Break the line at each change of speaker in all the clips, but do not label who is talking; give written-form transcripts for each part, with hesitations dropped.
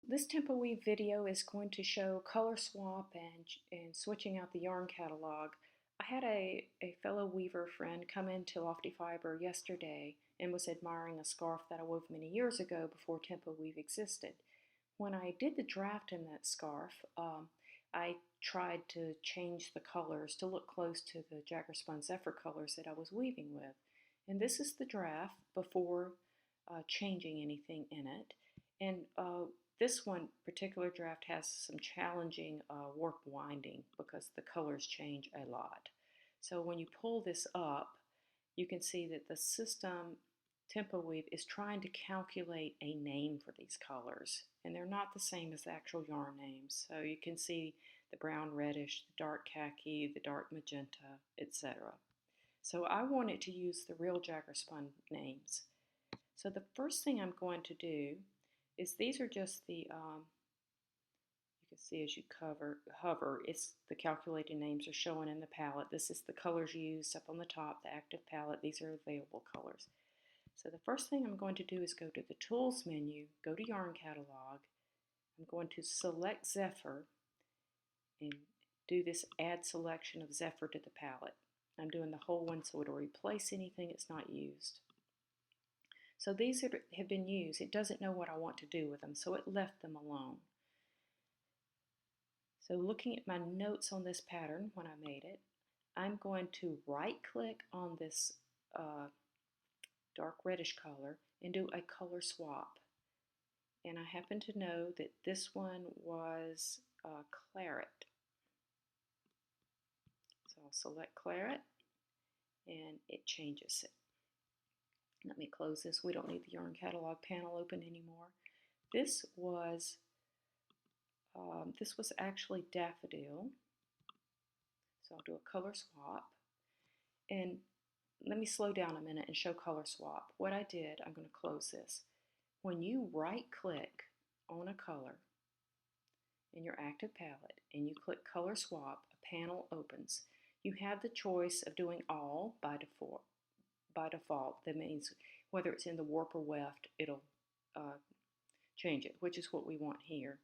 This TempoWeave video is going to show color swap and switching out the yarn catalog. I had a fellow weaver friend come into Lofty Fiber yesterday and was admiring a scarf that I wove many years ago before TempoWeave existed. When I did the draft in that scarf, I tried to change the colors to look close to the Jagger Spun Zephyr colors that I was weaving with. And this is the draft before changing anything in it. And this one particular draft has some challenging warp winding because the colors change a lot. So when you pull this up, you can see that the system TempoWeave is trying to calculate a name for these colors, and they're not the same as the actual yarn names. So you can see the brown reddish, the dark khaki, the dark magenta, etc. So I wanted to use the real Jagger Spun names. So the first thing I'm going to do is these are just the, you can see as you hover, it's the calculated names are showing in the palette. This is the colors used up on the top, the active palette. These are available colors. So the first thing I'm going to do is go to the Tools menu, go to Yarn Catalog. I'm going to select Zephyr and do this Add Selection of Zephyr to the palette. I'm doing the whole one so it'll replace anything that's not used. So these have been used. It doesn't know what I want to do with them, so it left them alone. So looking at my notes on this pattern when I made it, I'm going to right-click on this dark reddish color and do a color swap. And I happen to know that this one was claret. So I'll select claret and it changes it. Let me close this. We don't need the Yarn Catalog panel open anymore. This was actually daffodil. So I'll do a color swap. And let me slow down a minute and show color swap. What I did, I'm going to close this. When you right-click on a color in your active palette and you click color swap, a panel opens. You have the choice of doing all by default. That means whether it's in the warp or weft, it'll change it, which is what we want here.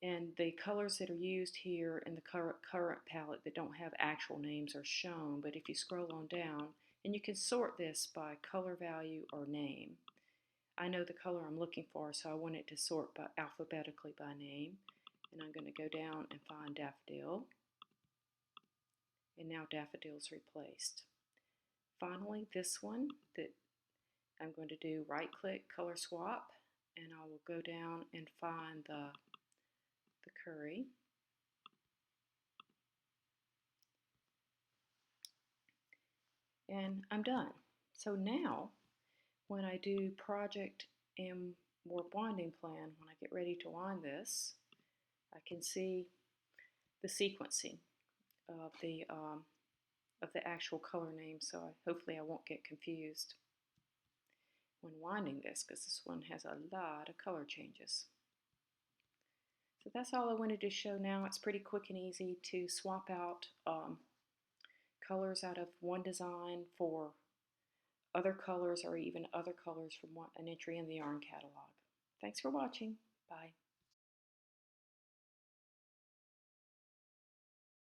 And the colors that are used here in the current palette that don't have actual names are shown, but if you scroll on down, and you can sort this by color value or name. I know the color I'm looking for, so I want it to sort alphabetically by name. And I'm going to go down and find daffodil. And now daffodil's replaced. Finally, this one that I'm going to do right-click, color swap, and I will go down and find the curry. And I'm done. So now, when I do project and warp winding plan, when I get ready to wind this, I can see the sequencing of the actual color name, so hopefully I won't get confused when winding this, because this one has a lot of color changes. So that's all I wanted to show now. It's pretty quick and easy to swap out colors out of one design for other colors or even other colors from an entry in the yarn catalog. Thanks for watching. Bye.